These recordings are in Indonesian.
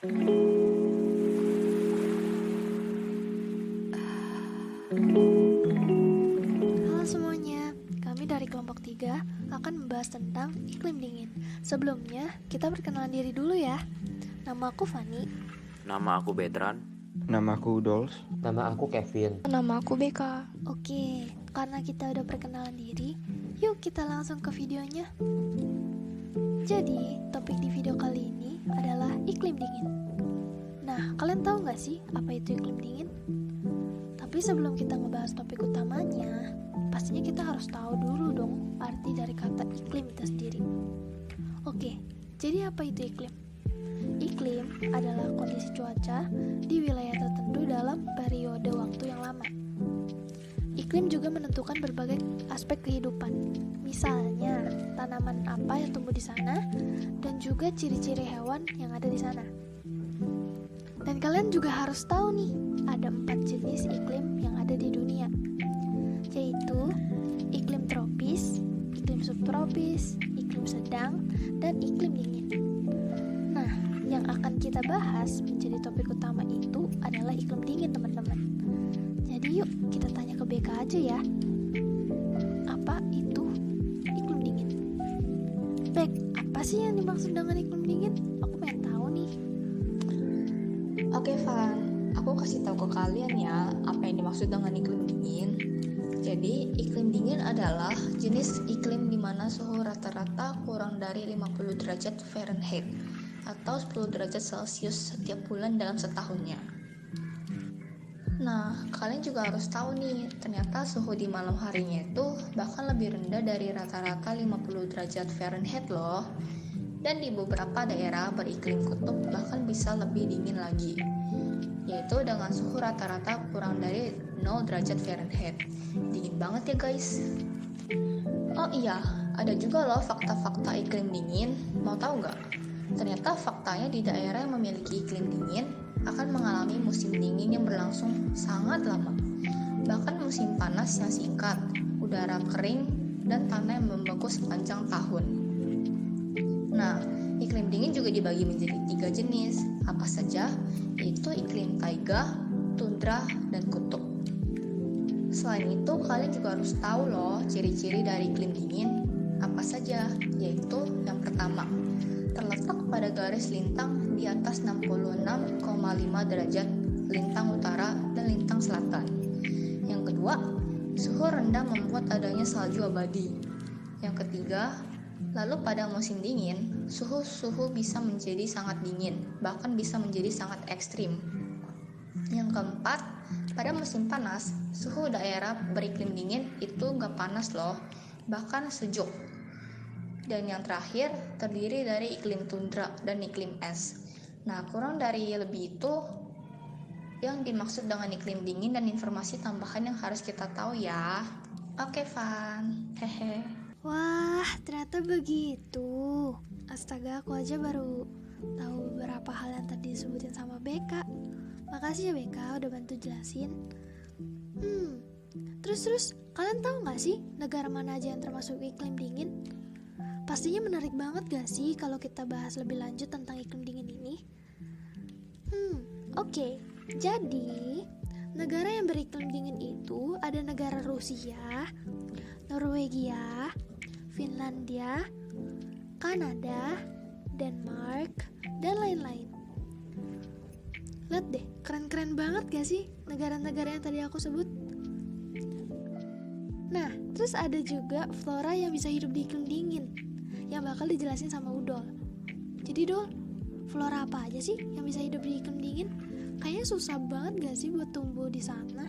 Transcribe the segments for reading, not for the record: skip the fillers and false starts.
Halo semuanya, kami dari kelompok 3 akan membahas tentang iklim dingin. Sebelumnya, kita perkenalan diri dulu ya. Nama aku Fani. Nama aku Betran. Nama aku Dols. Nama aku Kevin. Nama aku Beka. Oke, karena kita udah perkenalan diri, yuk kita langsung ke videonya. Jadi, topik di video kali ini adalah iklim dingin. Nah, kalian tahu gak sih apa itu iklim dingin? Tapi sebelum kita ngebahas topik utamanya, pastinya kita harus tahu dulu dong arti dari kata iklim itu sendiri. Oke, jadi apa itu iklim? Iklim adalah kondisi cuaca di wilayah tertentu dalam periode waktu yang lama. Iklim juga menentukan berbagai aspek kehidupan, misalnya tanaman apa yang tumbuh di sana, dan juga ciri-ciri hewan yang ada di sana. Dan kalian juga harus tahu nih, ada 4 jenis iklim yang ada di dunia, yaitu iklim tropis, iklim subtropis, iklim sedang, dan iklim dingin. Nah, yang akan kita bahas menjadi topik utama itu adalah iklim dingin, teman-teman. Jadi yuk kita tanya ke BK aja ya, apa itu iklim dingin? Bek, apa sih yang dimaksud dengan iklim dingin? Aku pengen tahu nih. Oke, Van. Aku kasih tahu ke kalian ya apa yang dimaksud dengan iklim dingin. Jadi, iklim dingin adalah jenis iklim di mana suhu rata-rata kurang dari 50 derajat Fahrenheit atau 10 derajat Celcius setiap bulan dalam setahunnya. Nah, kalian juga harus tahu nih, ternyata suhu di malam harinya itu bahkan lebih rendah dari rata-rata 50 derajat Fahrenheit loh. Dan di beberapa daerah beriklim kutub bahkan bisa lebih dingin lagi, yaitu dengan suhu rata-rata kurang dari 0 derajat Fahrenheit. Dingin banget ya guys. Oh iya, ada juga loh fakta-fakta iklim dingin. Mau tahu nggak? Ternyata faktanya di daerah yang memiliki iklim dingin akan mengalami musim dingin yang berlangsung sangat lama. Bahkan musim panas yang singkat, udara kering, dan tanah yang membeku sepanjang tahun. Nah, iklim dingin juga dibagi menjadi 3 jenis. Apa saja? Yaitu iklim taiga, tundra, dan kutub. Selain itu, kalian juga harus tahu loh ciri-ciri dari iklim dingin. Apa saja? Yaitu yang pertama, terletak pada garis lintang di atas 66,5 derajat lintang utara dan lintang selatan. Yang kedua, suhu rendah membuat adanya salju abadi. Yang ketiga, lalu pada musim dingin, suhu bisa menjadi sangat dingin, bahkan bisa menjadi sangat ekstrim. Yang keempat, pada musim panas, suhu daerah beriklim dingin itu nggak panas loh, bahkan sejuk. Dan yang terakhir, terdiri dari iklim tundra dan iklim es. Nah, kurang dari lebih itu yang dimaksud dengan iklim dingin dan informasi tambahan yang harus kita tahu ya. Oke, Van. Hehe. Wah, ternyata begitu. Astaga, aku aja baru tahu beberapa hal yang tadi disebutin sama BK. Makasih ya BK udah bantu jelasin. Terus kalian tahu gak sih negara mana aja yang termasuk iklim dingin? Pastinya menarik banget gak sih kalau kita bahas lebih lanjut tentang iklim dingin ini? Oke. Jadi, negara yang beriklim dingin itu ada negara Rusia, Norwegia, Finlandia, Kanada, Denmark, dan lain-lain. Lihat deh, keren-keren banget gak sih negara-negara yang tadi aku sebut? Nah, terus ada juga flora yang bisa hidup di iklim dingin, yang bakal dijelasin sama Udol. Jadi Dol, flora apa aja sih yang bisa hidup di iklim dingin? Kayaknya susah banget gak sih buat tumbuh di sana?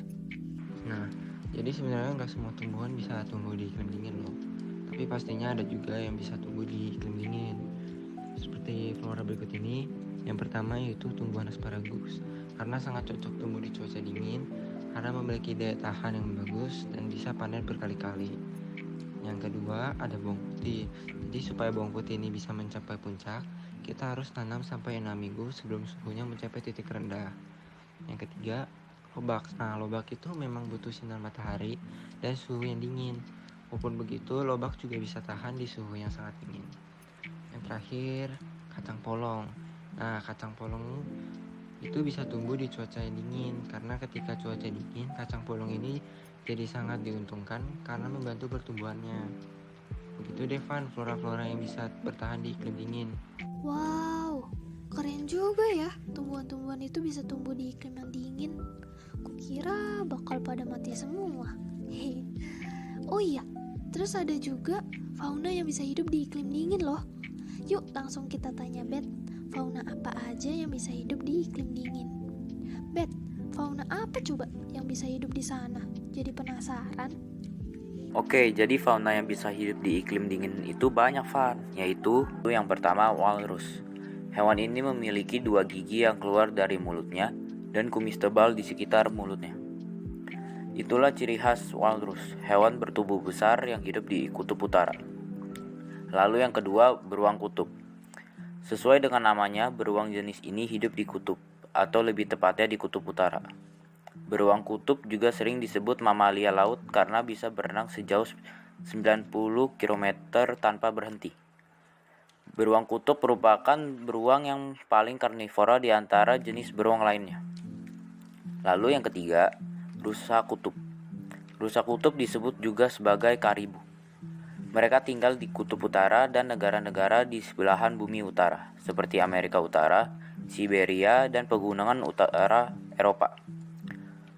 Nah, jadi sebenarnya nggak semua tumbuhan bisa tumbuh di iklim dingin loh. Tapi pastinya ada juga yang bisa tumbuh di iklim dingin. Seperti flora berikut ini. Yang pertama yaitu tumbuhan asparagus, karena sangat cocok tumbuh di cuaca dingin, karena memiliki daya tahan yang bagus dan bisa panen berkali-kali. Yang kedua ada bawang putih. Jadi supaya bawang putih ini bisa mencapai puncak, kita harus tanam sampai 6 minggu sebelum suhunya mencapai titik rendah. Yang ketiga, lobak. Nah, lobak itu memang butuh sinar matahari dan suhu yang dingin. Walaupun begitu, lobak juga bisa tahan di suhu yang sangat dingin. Yang terakhir, kacang polong. Nah, kacang polong itu bisa tumbuh di cuaca yang dingin, karena ketika cuaca dingin, kacang polong ini jadi sangat diuntungkan karena membantu pertumbuhannya. Begitu deh Van, flora-flora yang bisa bertahan di iklim dingin. Wow, keren juga ya. Tumbuhan-tumbuhan itu bisa tumbuh di iklim yang dingin. Kukira bakal pada mati semua. Oh iya, terus ada juga fauna yang bisa hidup di iklim dingin loh. Yuk langsung kita tanya Bet, fauna apa aja yang bisa hidup di iklim dingin? Bet, fauna apa coba yang bisa hidup di sana? Jadi penasaran. Oke, jadi fauna yang bisa hidup di iklim dingin itu banyak, Van. Yaitu yang pertama walrus. Hewan ini memiliki 2 gigi yang keluar dari mulutnya dan kumis tebal di sekitar mulutnya. Itulah ciri khas walrus, hewan bertubuh besar yang hidup di kutub utara. Lalu yang kedua, beruang kutub. Sesuai dengan namanya, beruang jenis ini hidup di kutub, atau lebih tepatnya di kutub utara. Beruang kutub juga sering disebut mamalia laut karena bisa berenang sejauh 90 km tanpa berhenti. Beruang kutub merupakan beruang yang paling karnivora di antara jenis beruang lainnya. Lalu yang ketiga, rusa kutub. Rusa kutub disebut juga sebagai karibu. Mereka tinggal di kutub utara dan negara-negara di sebelahan bumi utara, seperti Amerika Utara, Siberia, dan pegunungan utara Eropa.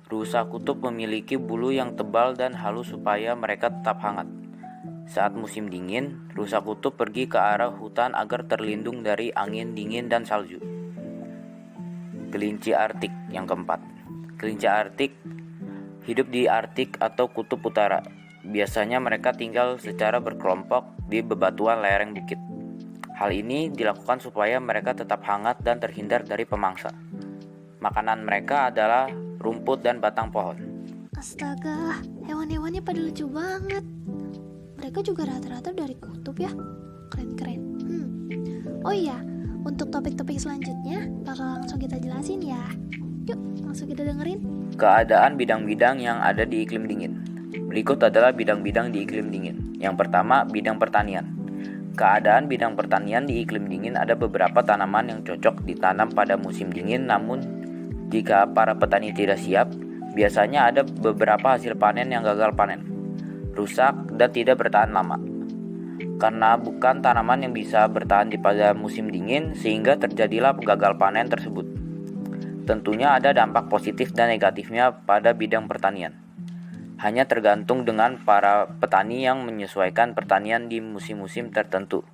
Rusa kutub memiliki bulu yang tebal dan halus supaya mereka tetap hangat. Saat musim dingin, rusa kutub pergi ke arah hutan agar terlindung dari angin dingin dan salju. Kelinci Arktik yang keempat. Kelinci Arktik hidup di Arktik atau kutub utara. Biasanya mereka tinggal secara berkelompok di bebatuan lereng bukit. Hal ini dilakukan supaya mereka tetap hangat dan terhindar dari pemangsa. Makanan mereka adalah rumput dan batang pohon. Astaga, hewan-hewannya pada lucu banget. Mereka juga rata-rata dari kutub ya. Keren-keren. Oh iya, untuk topik-topik selanjutnya bakal langsung kita jelasin ya. Yuk, langsung kita dengerin. Keadaan bidang-bidang yang ada di iklim dingin. Berikut adalah bidang-bidang di iklim dingin. Yang pertama, bidang pertanian. Keadaan bidang pertanian di iklim dingin ada beberapa tanaman yang cocok ditanam pada musim dingin, namun jika para petani tidak siap, biasanya ada beberapa hasil panen yang gagal panen, rusak, dan tidak bertahan lama. Karena bukan tanaman yang bisa bertahan pada musim dingin, sehingga terjadilah gagal panen tersebut. Tentunya ada dampak positif dan negatifnya pada bidang pertanian. Hanya tergantung dengan para petani yang menyesuaikan pertanian di musim-musim tertentu,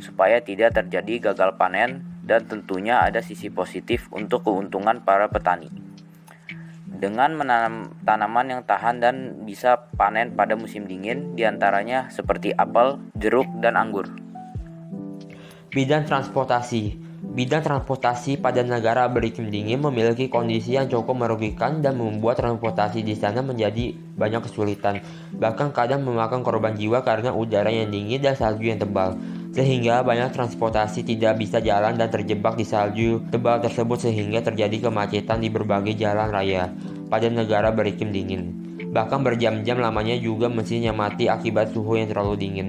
supaya tidak terjadi gagal panen, dan tentunya ada sisi positif untuk keuntungan para petani. Dengan menanam tanaman yang tahan dan bisa panen pada musim dingin, diantaranya seperti apel, jeruk, dan anggur. Bidang transportasi. Bidang transportasi pada negara beriklim dingin memiliki kondisi yang cukup merugikan dan membuat transportasi di sana menjadi banyak kesulitan. Bahkan kadang memakan korban jiwa karena udara yang dingin dan salju yang tebal. Sehingga banyak transportasi tidak bisa jalan dan terjebak di salju tebal tersebut sehingga terjadi kemacetan di berbagai jalan raya pada negara beriklim dingin. Bahkan berjam-jam lamanya juga mesin yang mati akibat suhu yang terlalu dingin.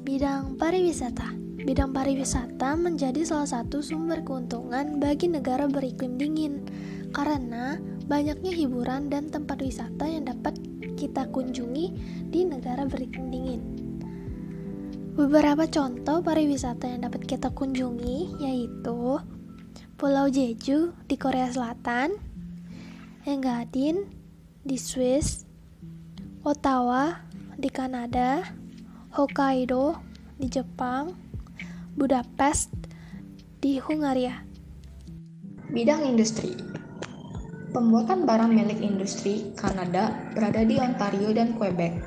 Bidang pariwisata. Bidang pariwisata menjadi salah satu sumber keuntungan bagi negara beriklim dingin karena banyaknya hiburan dan tempat wisata yang dapat kita kunjungi di negara beriklim dingin. Beberapa contoh pariwisata yang dapat kita kunjungi yaitu Pulau Jeju di Korea Selatan, Engadin di Swiss, Ottawa di Kanada, Hokkaido di Jepang, Budapest di Hungaria. Bidang industri. Pembuatan barang milik industri Kanada berada di Ontario dan Quebec.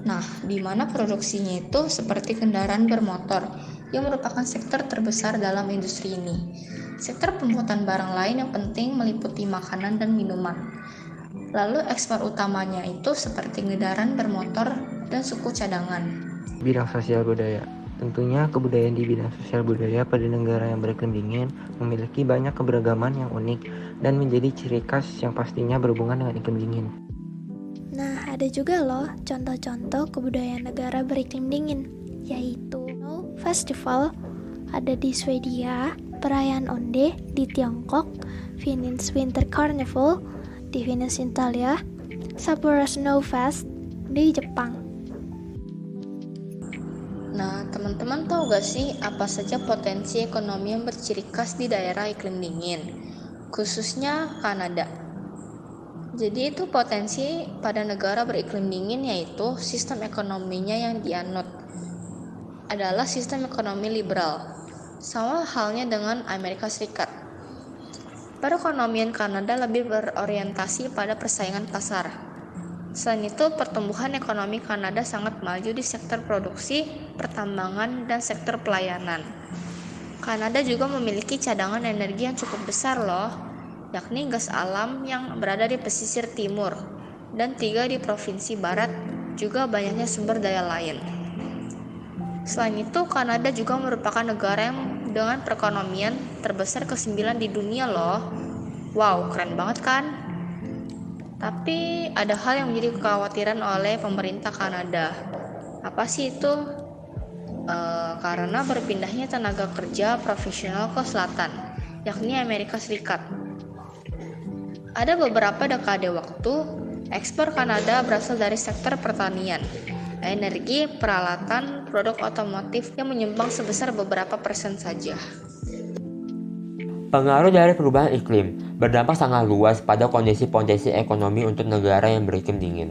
Nah, di mana produksinya itu seperti kendaraan bermotor yang merupakan sektor terbesar dalam industri ini. Sektor pembuatan barang lain yang penting meliputi makanan dan minuman. Lalu ekspor utamanya itu seperti kendaraan bermotor dan suku cadangan. Bidang sosial budaya. Tentunya kebudayaan di bidang sosial budaya pada negara yang beriklim dingin memiliki banyak keberagaman yang unik dan menjadi ciri khas yang pastinya berhubungan dengan iklim dingin. Nah, ada juga loh contoh-contoh kebudayaan negara beriklim dingin, yaitu Festival ada di Swedia, perayaan Onde di Tiongkok, Venice Winter Carnival di Venice, Italia, Sapporo Snow Fest di Jepang. Nah, teman-teman tahu gak sih apa saja potensi ekonomi yang berciri khas di daerah iklim dingin, khususnya Kanada? Jadi itu potensi pada negara beriklim dingin yaitu sistem ekonominya yang dianut adalah sistem ekonomi liberal, sama halnya dengan Amerika Serikat. Perekonomian Kanada lebih berorientasi pada persaingan pasar. Selain itu, pertumbuhan ekonomi Kanada sangat maju di sektor produksi, pertambangan, dan sektor pelayanan. Kanada juga memiliki cadangan energi yang cukup besar loh, yakni gas alam yang berada di pesisir timur, dan 3 di provinsi barat, juga banyaknya sumber daya lain. Selain itu, Kanada juga merupakan negara yang dengan perekonomian terbesar ke-9 di dunia loh. Wow, keren banget kan? Tapi ada hal yang menjadi kekhawatiran oleh pemerintah Kanada. Apa sih itu? Karena berpindahnya tenaga kerja profesional ke selatan, yakni Amerika Serikat. Ada beberapa dekade waktu, ekspor Kanada berasal dari sektor pertanian, energi, peralatan, produk otomotif yang menyumbang sebesar beberapa persen saja. Pengaruh dari perubahan iklim berdampak sangat luas pada kondisi potensi ekonomi untuk negara yang beriklim dingin.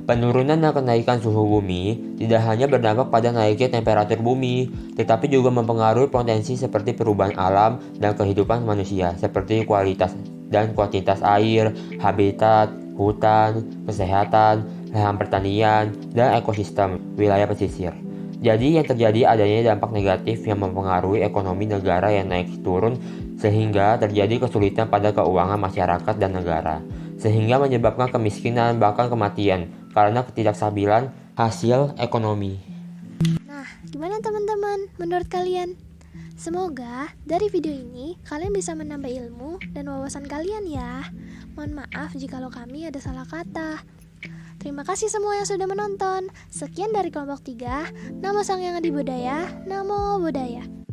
Penurunan dan kenaikan suhu bumi tidak hanya berdampak pada naiknya temperatur bumi, tetapi juga mempengaruhi potensi seperti perubahan alam dan kehidupan manusia, seperti kualitas dan kuantitas air, habitat, hutan, kesehatan, lahan pertanian, dan ekosistem wilayah pesisir. Jadi yang terjadi adanya dampak negatif yang mempengaruhi ekonomi negara yang naik turun sehingga terjadi kesulitan pada keuangan masyarakat dan negara, sehingga menyebabkan kemiskinan bahkan kematian karena ketidakstabilan hasil ekonomi. Nah, gimana teman-teman? Menurut kalian? Semoga dari video ini kalian bisa menambah ilmu dan wawasan kalian ya. Mohon maaf jikalau kami ada salah kata. Terima kasih semua yang sudah menonton. Sekian dari kelompok 3. Namo Sang Yang Adi Budaya, Namo Buddhaya.